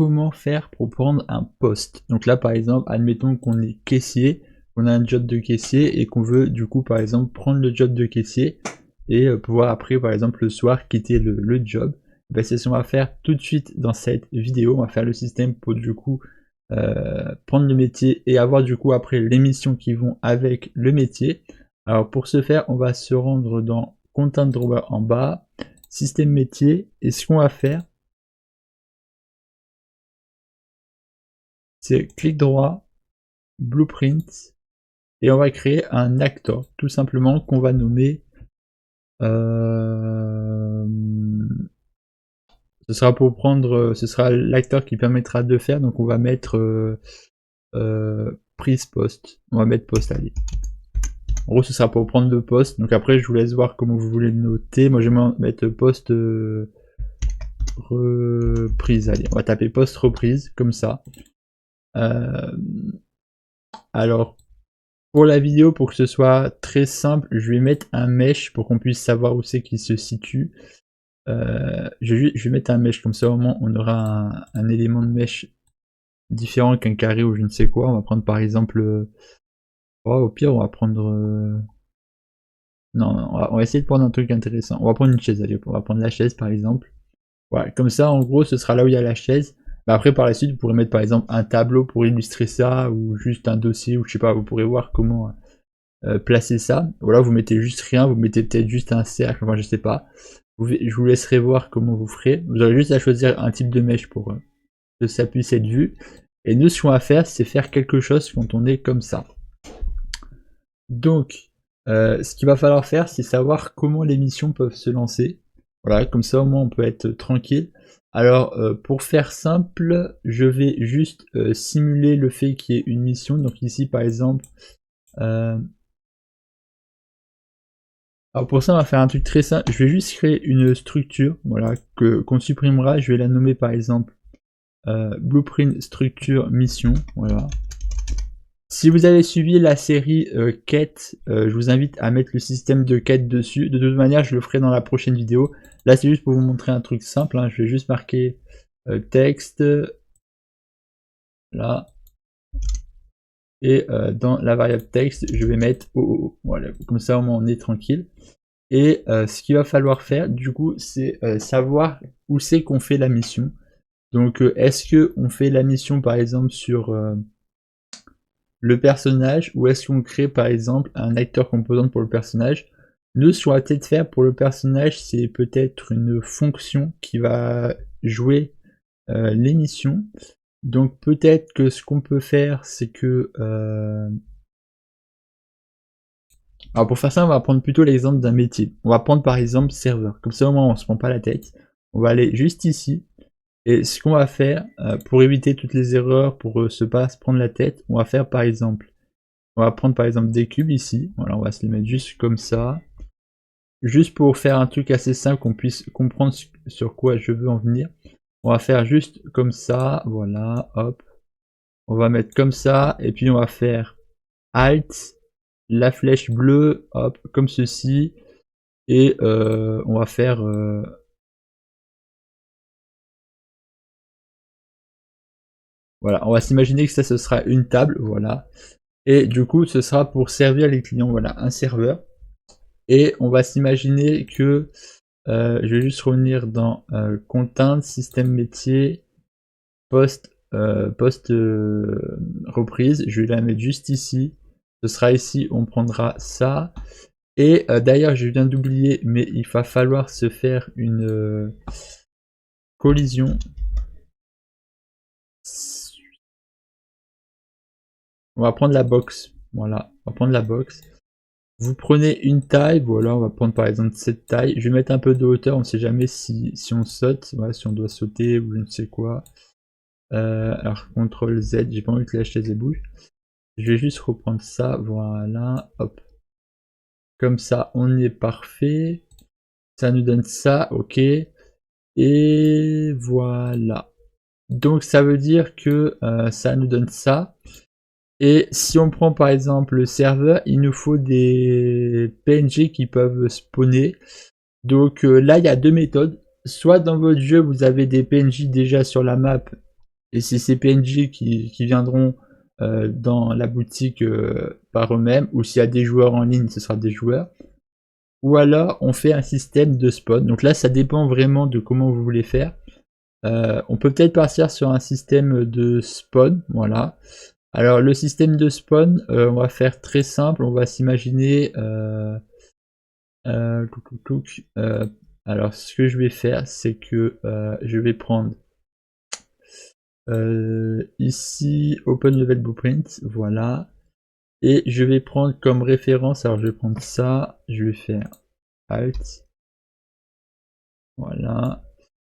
comment faire pour prendre un poste. Donc là, par exemple, admettons qu'on est caissier, on a un job de caissier et qu'on veut du coup, par exemple, prendre le job de caissier et pouvoir après, par exemple, le soir, quitter le job. Ben, c'est ce qu'on va faire tout de suite dans cette vidéo. On va faire le système pour du coup prendre le métier et avoir du coup après les missions qui vont avec le métier. Alors pour ce faire, on va se rendre dans Content Drawer en bas, système métier, et ce qu'on va faire, c'est clic droit, blueprint, et on va créer un actor, tout simplement, qu'on va nommer ce sera pour prendre, ce sera l'acteur qui permettra de faire, donc on va mettre prise poste, on va mettre poste, allez. En gros, ce sera pour prendre le poste. Donc après, je vous laisse voir comment vous voulez le noter. Moi, je vais mettre poste reprise. Allez, on va taper poste reprise, comme ça. Alors, pour la vidéo, pour que ce soit très simple, je vais mettre un mesh pour qu'on puisse savoir où c'est qu'il se situe. Je vais mettre un mesh, comme ça au moins on aura un élément de mesh différent qu'un carré ou je ne sais quoi. On va prendre par exemple... Oh, au pire, on va prendre... Non, on va essayer de prendre un truc intéressant. On va prendre une chaise, allez, on va prendre la chaise par exemple. Voilà, comme ça, en gros, ce sera là où il y a la chaise. Mais après, par la suite, vous pourrez mettre par exemple un tableau pour illustrer ça, ou juste un dossier, ou je sais pas, vous pourrez voir comment placer ça. Voilà, vous mettez juste rien, vous mettez peut-être juste un cercle, enfin je sais pas. Je vous laisserai voir comment vous ferez. Vous aurez juste à choisir un type de mèche pour que ça puisse être vu. Et nous, ce qu'on va faire, c'est faire quelque chose quand on est comme ça. Donc, ce qu'il va falloir faire, c'est savoir comment les missions peuvent se lancer. Voilà, comme ça au moins on peut être tranquille. Alors, pour faire simple, je vais juste simuler le fait qu'il y ait une mission. Donc ici, par exemple, alors pour ça, on va faire un truc très simple. Je vais juste créer une structure, voilà, qu'on supprimera. Je vais la nommer par exemple blueprint structure mission, voilà. Si vous avez suivi la série quête, je vous invite à mettre le système de quête dessus. De toute manière, je le ferai dans la prochaine vidéo. Là, c'est juste pour vous montrer un truc simple, hein. Je vais juste marquer texte, là. Et dans la variable texte, je vais mettre OO. Voilà, comme ça au moins on est tranquille. Et ce qu'il va falloir faire, du coup, c'est savoir où c'est qu'on fait la mission. Donc, est-ce qu'on fait la mission, par exemple, sur le personnage, ou est-ce qu'on crée, par exemple, un acteur composant pour le personnage? Nous, ce qu'on va peut-être faire pour le personnage, c'est peut-être une fonction qui va jouer les missions. Donc, peut-être que ce qu'on peut faire, c'est que... Alors pour faire ça, on va prendre plutôt l'exemple d'un métier. On va prendre par exemple serveur. Comme ça au moins on se prend pas la tête. On va aller juste ici. Et ce qu'on va faire, pour éviter toutes les erreurs, pour se pas se prendre la tête, on va faire par exemple, on va prendre par exemple des cubes ici. Voilà, on va se les mettre juste comme ça. Juste pour faire un truc assez simple, qu'on puisse comprendre sur quoi je veux en venir. On va faire juste comme ça, voilà, hop. On va mettre comme ça, et puis on va faire Alt, la flèche bleue, hop, comme ceci, et on va faire voilà, on va s'imaginer que ça ce sera une table, voilà, et du coup ce sera pour servir les clients, voilà, un serveur, et on va s'imaginer que je vais juste revenir dans content, système métier, poste reprise, je vais la mettre juste ici, ce sera ici, on prendra ça. Et d'ailleurs, je viens d'oublier, mais il va falloir se faire une collision. On va prendre la box. Voilà, on va prendre la box. Vous prenez une taille, voilà, on va prendre par exemple cette taille. Je vais mettre un peu de hauteur, on ne sait jamais si on saute, voilà, si on doit sauter ou je ne sais quoi. Alors, CTRL Z, j'ai pas envie que la chaise bouge. Je vais juste reprendre ça, voilà, hop. Comme ça, on est parfait. Ça nous donne ça, ok. Et voilà. Donc ça veut dire que ça nous donne ça. Et si on prend par exemple le serveur, il nous faut des PNG qui peuvent spawner. Donc là, il y a deux méthodes. Soit dans votre jeu, vous avez des PNJ déjà sur la map et c'est ces PNG qui viendront dans la boutique par eux-mêmes, ou s'il y a des joueurs en ligne, ce sera des joueurs. Ou alors on fait un système de spawn. Donc là ça dépend vraiment de comment vous voulez faire. On peut peut-être partir sur un système de spawn, voilà. Alors le système de spawn, on va faire très simple, on va s'imaginer... alors ce que je vais faire, c'est que je vais prendre ici Open Level Blueprint, voilà. Et je vais prendre comme référence, alors je vais prendre ça, je vais faire Alt, voilà.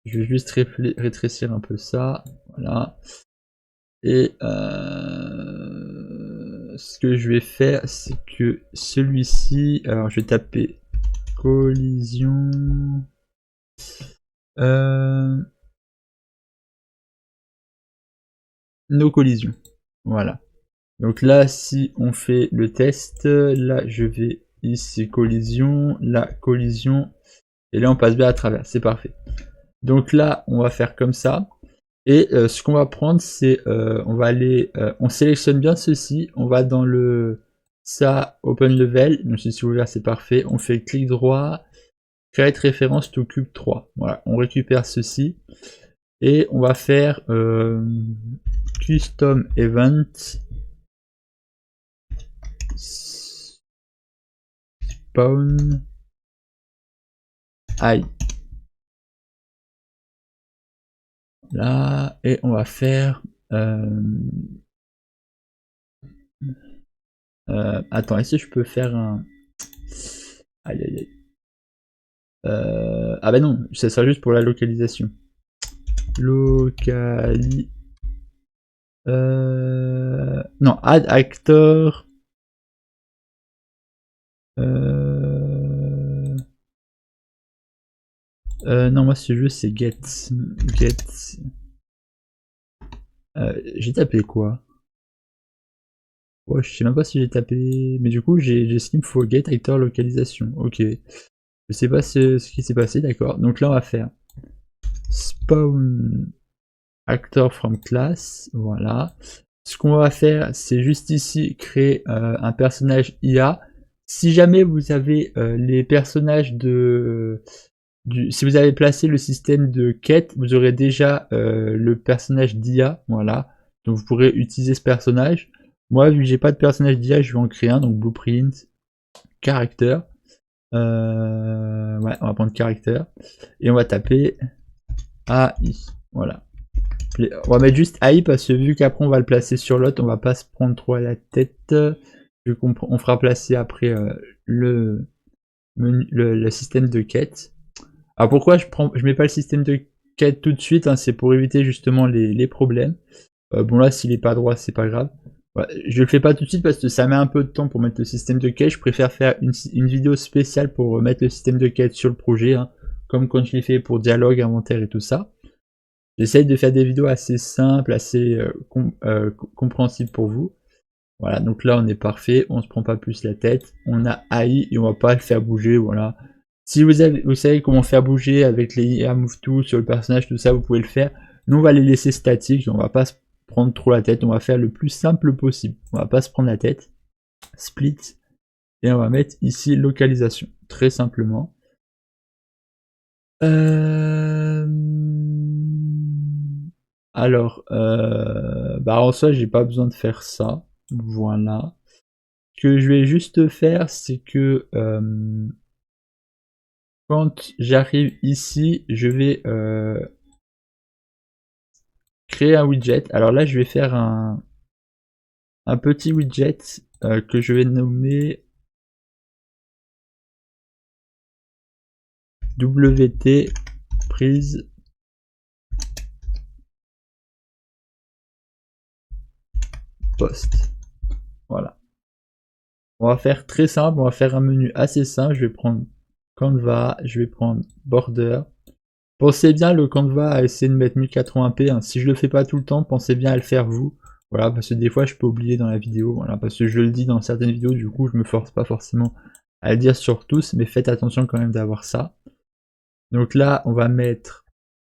Je vais juste rétrécir un peu ça, voilà. Et ce que je vais faire, c'est que celui-ci, alors je vais taper collision, nos collisions, voilà. Donc là, si on fait le test, là je vais ici collision, là collision, et là on passe bien à travers, c'est parfait. Donc là, on va faire comme ça. Et ce qu'on va prendre, c'est on va aller, on sélectionne bien ceci, on va dans le ça open level, donc si ouvert c'est parfait, on fait clic droit, create référence to cube 3. Voilà, on récupère ceci et on va faire custom event spawn i. Là, et on va faire attends, est-ce que je peux faire un... Aïe aïe aïe. Ah bah non, ça sera juste pour la localisation. Non, add actor. Non, moi ce jeu c'est get. J'ai tapé quoi? Ouais, je sais même pas si j'ai tapé. Mais du coup, j'ai ce qu'il me faut, get actor localisation. Ok. Je sais pas ce qui s'est passé, d'accord. Donc là, on va faire spawn actor from class. Voilà. Ce qu'on va faire, c'est juste ici créer un personnage IA. Si jamais vous avez les personnages si vous avez placé le système de quête, vous aurez déjà le personnage d'IA, voilà. Donc vous pourrez utiliser ce personnage. Moi, vu que j'ai pas de personnage d'IA, je vais en créer un, donc blueprint, character. Ouais, on va prendre character. Et on va taper AI, voilà. On va mettre juste AI parce que vu qu'après on va le placer sur l'autre, on va pas se prendre trop à la tête. Vu qu'on fera placer après le système de quête. Alors pourquoi je mets pas le système de quête tout de suite, hein, c'est pour éviter justement les problèmes. Bon là s'il est pas droit c'est pas grave. Ouais, je le fais pas tout de suite parce que ça met un peu de temps pour mettre le système de quête. Je préfère faire une vidéo spéciale pour mettre le système de quête sur le projet, hein, comme quand je l'ai fait pour dialogue, inventaire et tout ça. J'essaye de faire des vidéos assez simples, assez compréhensibles pour vous. Voilà, donc là on est parfait, on se prend pas plus la tête, on a AI et on va pas le faire bouger, voilà. Si vous savez comment faire bouger avec les IA Move Tools sur le personnage, tout ça, vous pouvez le faire. Nous on va les laisser statiques, on va pas se prendre trop la tête, on va faire le plus simple possible. On va pas se prendre la tête. Split, et on va mettre ici localisation, très simplement. Alors, bah en soi j'ai pas besoin de faire ça. Voilà. Ce que je vais juste faire, c'est que quand j'arrive ici, je vais créer un widget. Alors là, je vais faire un petit widget que je vais nommer WT prise post. Voilà. On va faire très simple, on va faire un menu assez simple. Je vais prendre Canva, je vais prendre Border. Pensez bien le Canva à essayer de mettre 1080p. Hein. Si je le fais pas tout le temps, pensez bien à le faire vous. Voilà, parce que des fois je peux oublier dans la vidéo. Voilà, parce que je le dis dans certaines vidéos, du coup je me force pas forcément à le dire sur tous, mais faites attention quand même d'avoir ça. Donc là, on va mettre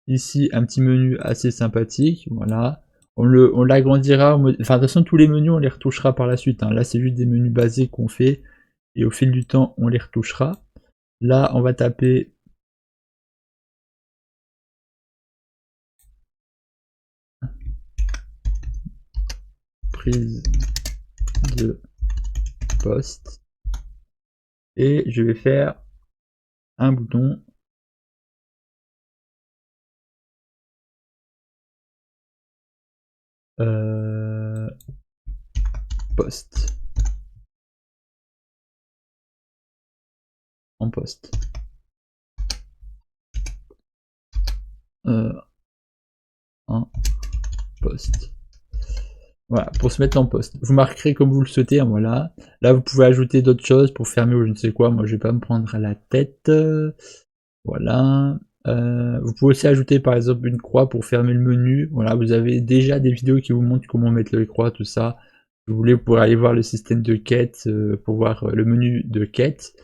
ici un petit menu assez sympathique. Voilà. On l'agrandira, enfin de toute façon tous les menus on les retouchera par la suite, hein. Là c'est juste des menus basés qu'on fait, et au fil du temps on les retouchera. Là on va taper prise de poste, et je vais faire un bouton poste en poste. En poste. Voilà, pour se mettre en poste. Vous marquerez comme vous le souhaitez, hein, voilà. Là, vous pouvez ajouter d'autres choses pour fermer ou je ne sais quoi. Moi, je vais pas me prendre à la tête. Voilà. Vous pouvez aussi ajouter, par exemple, une croix pour fermer le menu. Voilà, vous avez déjà des vidéos qui vous montrent comment mettre les croix, tout ça. Si vous voulez, vous pourrez aller voir le système de quête pour voir le menu de quête.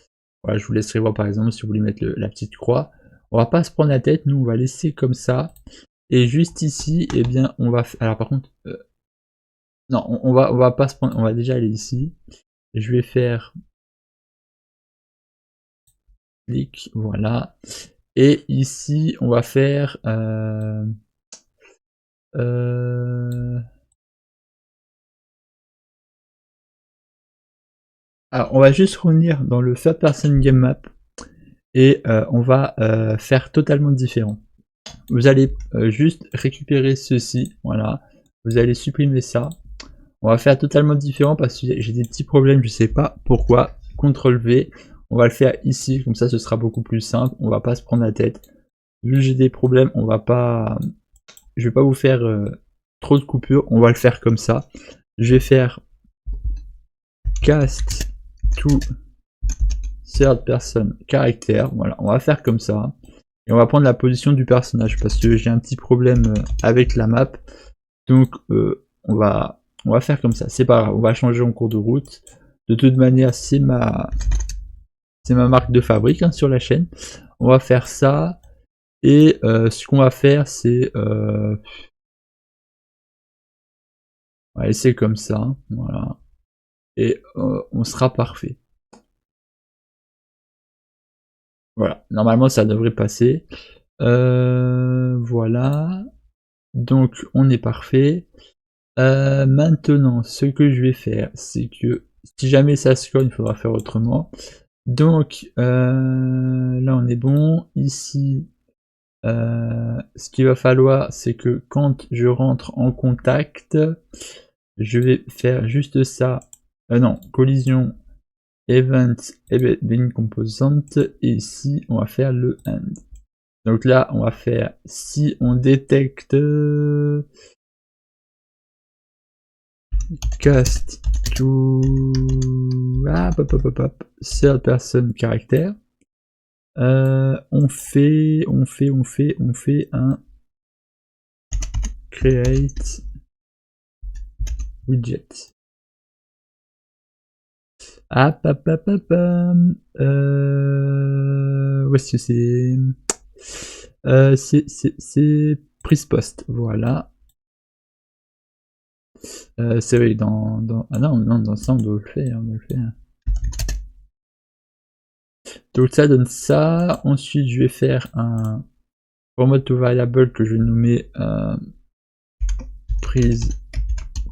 Voilà, je vous laisserai voir, par exemple, si vous voulez mettre la petite croix. On va pas se prendre la tête, nous, on va laisser comme ça. Et juste ici, eh bien, on va... Alors, par contre... non, on va pas se prendre, on va déjà aller ici. Je vais faire clic, voilà. Et ici, on va faire alors, on va juste revenir dans le Third Person Game Map et on va faire totalement différent. Vous allez juste récupérer ceci, voilà. Vous allez supprimer ça. On va faire totalement différent parce que j'ai des petits problèmes, je sais pas pourquoi. CTRL V, on va le faire ici, comme ça ce sera beaucoup plus simple, on va pas se prendre la tête. Vu que j'ai des problèmes, on va pas, je vais pas vous faire trop de coupures, on va le faire comme ça. Je vais faire cast to third person character, voilà, on va faire comme ça. Et on va prendre la position du personnage parce que j'ai un petit problème avec la map. Donc on va faire comme ça, c'est pas grave, on va changer en cours de route. De toute manière, c'est ma marque de fabrique, hein, sur la chaîne. On va faire ça. Et ce qu'on va faire, c'est on va laisser comme ça, voilà. Et on sera parfait. Voilà, normalement ça devrait passer. Voilà. Donc on est parfait. Maintenant, ce que je vais faire, c'est que si jamais ça se colle, il faudra faire autrement. Donc là on est bon. Ici, ce qu'il va falloir, c'est que quand je rentre en contact, je vais faire juste ça. Non, collision, event, event composant, et ici on va faire le end. Donc là on va faire, si on détecte cast to third person caractère, on fait un create widget. Où est-ce que c'est prise post, voilà. C'est vrai, ah non, dans ça on doit le faire, Donc ça donne ça. Ensuite je vais faire un format to variable que je vais nommer prise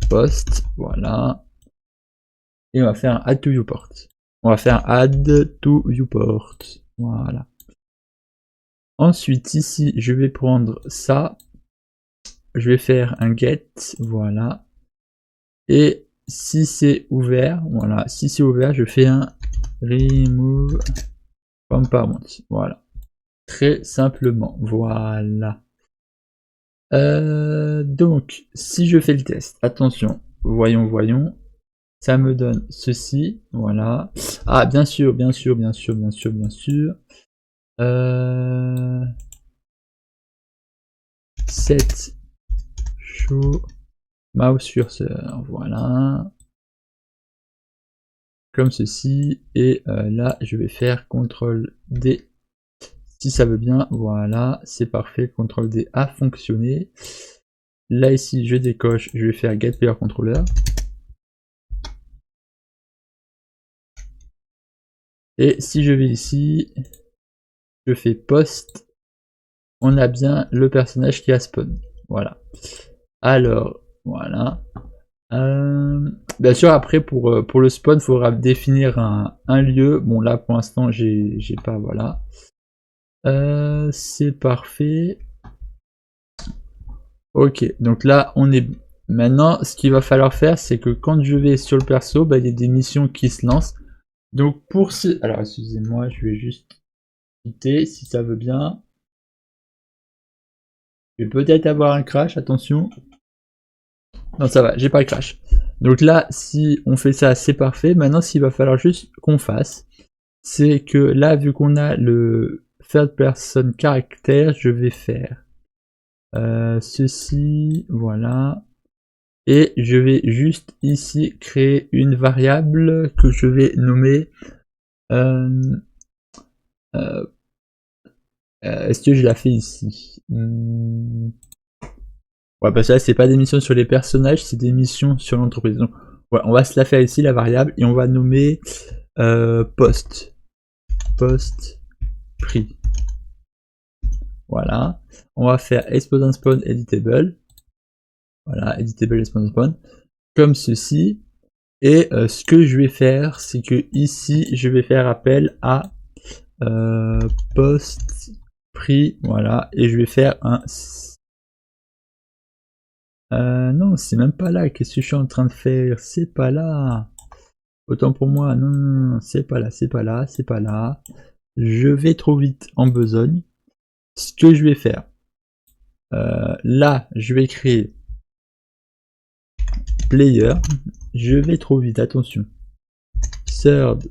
post, voilà. Et on va faire un add to viewport. On va faire add to viewport, voilà. Ensuite ici je vais prendre ça, je vais faire un get, voilà. Et si c'est ouvert, voilà, si c'est ouvert, je fais un remove compartment, voilà. Très simplement, voilà. Donc, si je fais le test, attention, voyons, ça me donne ceci, voilà. Ah, bien sûr. Set show mouse cursor, voilà. Comme ceci, et là, je vais faire CTRL D si ça veut bien, voilà, c'est parfait, CTRL D a fonctionné. Là ici, je décoche, je vais faire get player controller. Et si je vais ici, je fais post, on a bien le personnage qui a spawn. Voilà. Alors, voilà. Bien sûr, après, pour le spawn, il faudra définir un lieu. Bon, là, pour l'instant, j'ai pas, voilà. C'est parfait. Ok, donc là, on est... Maintenant, ce qu'il va falloir faire, c'est que quand je vais sur le perso, bah, il y a des missions qui se lancent. Donc, pour ce... Alors, excusez-moi, je vais juste quitter, si ça veut bien. Je vais peut-être avoir un crash, attention. Non, ça va, j'ai pas le crash. Donc là, si on fait ça, c'est parfait. Maintenant, ce qu'il va falloir juste qu'on fasse, c'est que là, vu qu'on a le third person caractère, je vais faire ceci, voilà. Et je vais juste ici créer une variable que je vais nommer est-ce que je la fais ici Ouais, parce que là, c'est pas des missions sur les personnages, c'est des missions sur l'entreprise. Donc, voilà, on va se la faire ici, la variable, et on va nommer post prix. Voilà. On va faire expose spawn editable. Voilà, editable expose spawn. Comme ceci. Et ce que je vais faire, c'est que ici, je vais faire appel à post prix. Voilà. Et je vais faire un... non, c'est même pas là. Qu'est-ce que je suis en train de faire? C'est pas là. Autant pour moi. Non, non, non, c'est pas là, c'est pas là, c'est pas là. Je vais trop vite en besogne. Ce que je vais faire, là, je vais créer player. Je vais trop vite, attention. Third.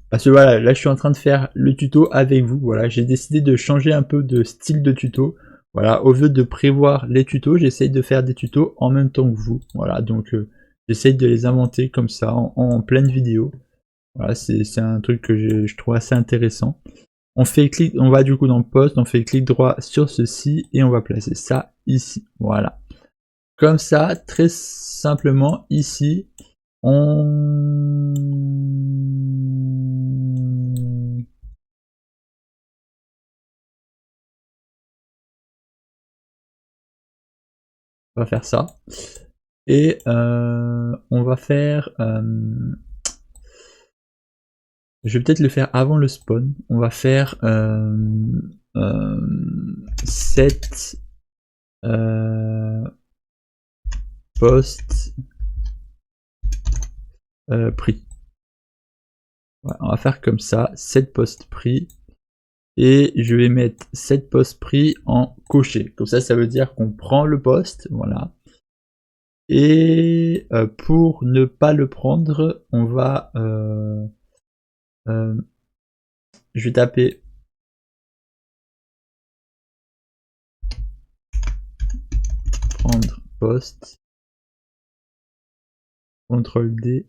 Parce que voilà, là je suis en train de faire le tuto avec vous. Voilà, j'ai décidé de changer un peu de style de tuto. Voilà, au lieu de prévoir les tutos, j'essaye de faire des tutos en même temps que vous. Voilà, donc j'essaye de les inventer comme ça en pleine vidéo. Voilà, c'est un truc que je trouve assez intéressant. On fait clic, on va du coup dans post, on fait clic droit sur ceci et on va placer ça ici. Voilà. Comme ça, très simplement, ici, on va faire ça. Et on va faire... je vais peut-être le faire avant le spawn. On va faire set post prix. Voilà, on va faire comme ça, set post prix. Et je vais mettre set post prix en coché. Comme ça, ça veut dire qu'on prend le poste, voilà. Et pour ne pas le prendre, on va... je vais taper prendre poste, CTRL D,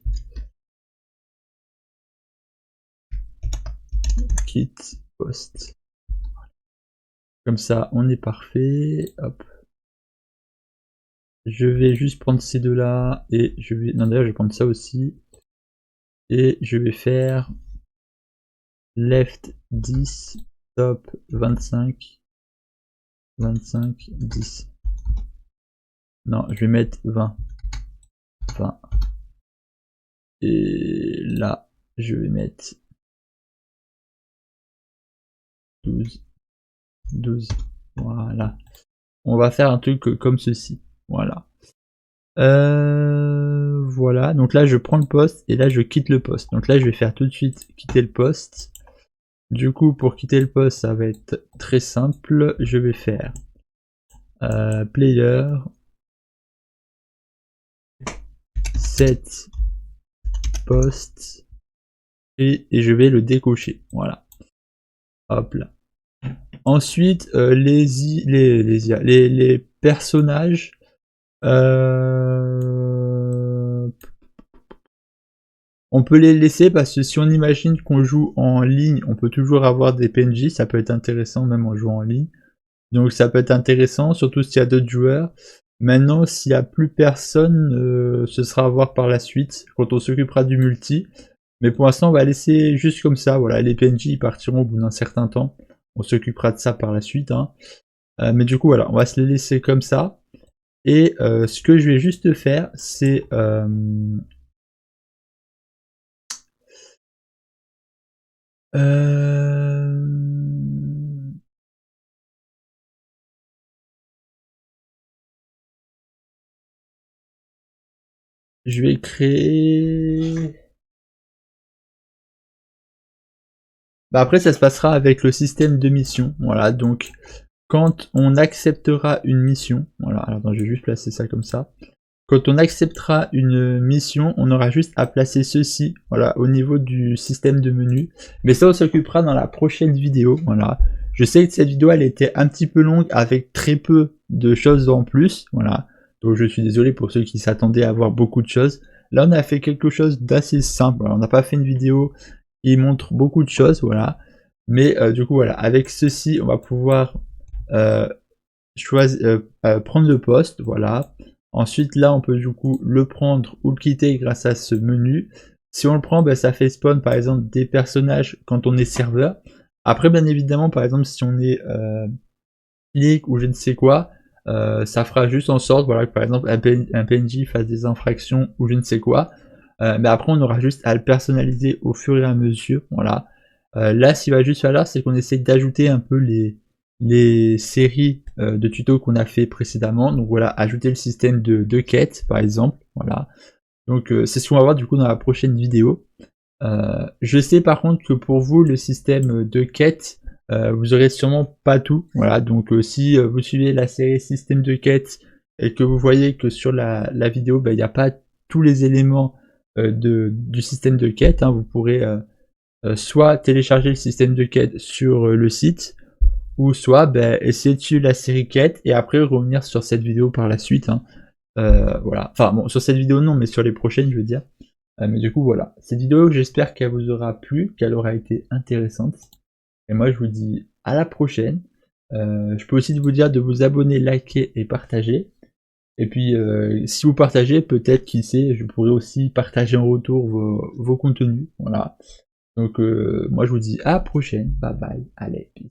quitte poste. Comme ça, on est parfait. Hop. Je vais juste prendre ces deux là et je vais... Non d'ailleurs je vais prendre ça aussi. Et je vais faire left 10, top 25, 25, 10. Non, je vais mettre 20. 20. Et là, je vais mettre 12. 12. Voilà. On va faire un truc comme ceci. Voilà. Voilà. Donc là, je prends le poste et là, je quitte le poste. Donc là, je vais faire tout de suite quitter le poste. Du coup, pour quitter le poste, ça va être très simple. Je vais faire player set post et je vais le décocher. Voilà. Hop là. Ensuite, les personnages. On peut les laisser parce que si on imagine qu'on joue en ligne, on peut toujours avoir des PNJ, ça peut être intéressant même en jouant en ligne. Donc ça peut être intéressant, surtout s'il y a d'autres joueurs. Maintenant, s'il n'y a plus personne, ce sera à voir par la suite, quand on s'occupera du multi. Mais pour l'instant, on va laisser juste comme ça. Voilà, les PNJ ils partiront au bout d'un certain temps. On s'occupera de ça par la suite. Hein. Mais du coup, voilà, on va se les laisser comme ça. Et ce que je vais juste faire, c'est... je vais créer... Bah après, ça se passera avec le système de mission. Voilà, donc quand on acceptera une mission... Voilà, alors attends, je vais juste placer ça comme ça. Quand on acceptera une mission, on aura juste à placer ceci, voilà, au niveau du système de menu. Mais ça, on s'occupera dans la prochaine vidéo, voilà. Je sais que cette vidéo, elle était un petit peu longue, avec très peu de choses en plus, voilà. Donc je suis désolé pour ceux qui s'attendaient à voir beaucoup de choses. Là, on a fait quelque chose d'assez simple, voilà. On n'a pas fait une vidéo qui montre beaucoup de choses, voilà. Mais du coup, voilà, avec ceci, on va pouvoir prendre le poste, voilà. Ensuite, là, on peut du coup le prendre ou le quitter grâce à ce menu. Si on le prend, ben, ça fait spawn par exemple des personnages quand on est serveur. Après, bien évidemment, par exemple, si on est clic ou je ne sais quoi, ça fera juste en sorte, voilà, que par exemple un PNJ fasse des infractions ou je ne sais quoi. Mais après, on aura juste à le personnaliser au fur et à mesure, voilà. Là, ce qu'il va juste falloir, c'est qu'on essaye d'ajouter un peu les séries de tutos qu'on a fait précédemment. Donc voilà, ajouter le système de quête, par exemple, voilà. Donc c'est ce qu'on va voir du coup dans la prochaine vidéo. Je sais par contre que pour vous, le système de quête, vous aurez sûrement pas tout. Voilà, donc si vous suivez la série système de quête et que vous voyez que sur la vidéo, il n'y a pas tous les éléments du système de quête, hein, vous pourrez soit télécharger le système de quête sur le site, ou soit essayer de suivre la série quête et après revenir sur cette vidéo par la suite. Hein. Voilà, enfin bon, sur cette vidéo non, mais sur les prochaines je veux dire. Mais du coup voilà, cette vidéo j'espère qu'elle vous aura plu, qu'elle aura été intéressante. Et moi je vous dis à la prochaine. Je peux aussi vous dire de vous abonner, liker et partager. Et puis si vous partagez, peut-être qui sait, je pourrais aussi partager en retour vos contenus. Voilà. Donc moi je vous dis à la prochaine, bye bye, allez, peace.